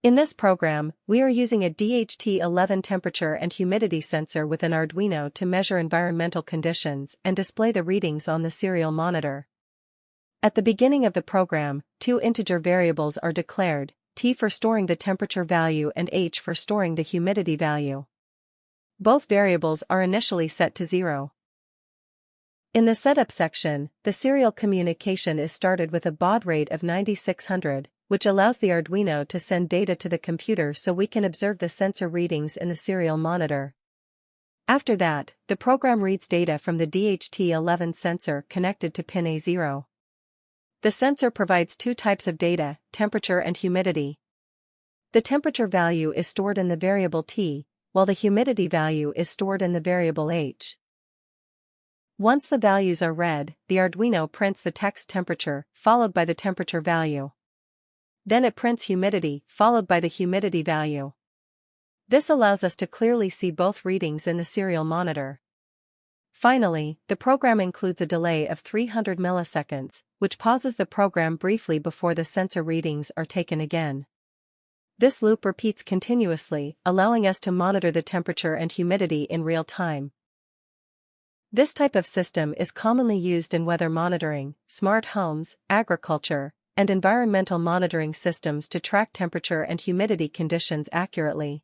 In this program, we are using a DHT11 temperature and humidity sensor with an Arduino to measure environmental conditions and display the readings on the serial monitor. At the beginning of the program, two integer variables are declared, T for storing the temperature value and H for storing the humidity value. Both variables are initially set to 0. In the setup section, the serial communication is started with a baud rate of 9600, which allows the Arduino to send data to the computer so we can observe the sensor readings in the serial monitor. After that, the program reads data from the DHT11 sensor connected to pin A0. The sensor provides two types of data, temperature and humidity. The temperature value is stored in the variable T, while the humidity value is stored in the variable H. Once the values are read, the Arduino prints the text temperature, followed by the temperature value. Then it prints humidity, followed by the humidity value. This allows us to clearly see both readings in the serial monitor. Finally, the program includes a delay of 300 milliseconds, which pauses the program briefly before the sensor readings are taken again. This loop repeats continuously, allowing us to monitor the temperature and humidity in real time. This type of system is commonly used in weather monitoring, smart homes, agriculture, and environmental monitoring systems to track temperature and humidity conditions accurately.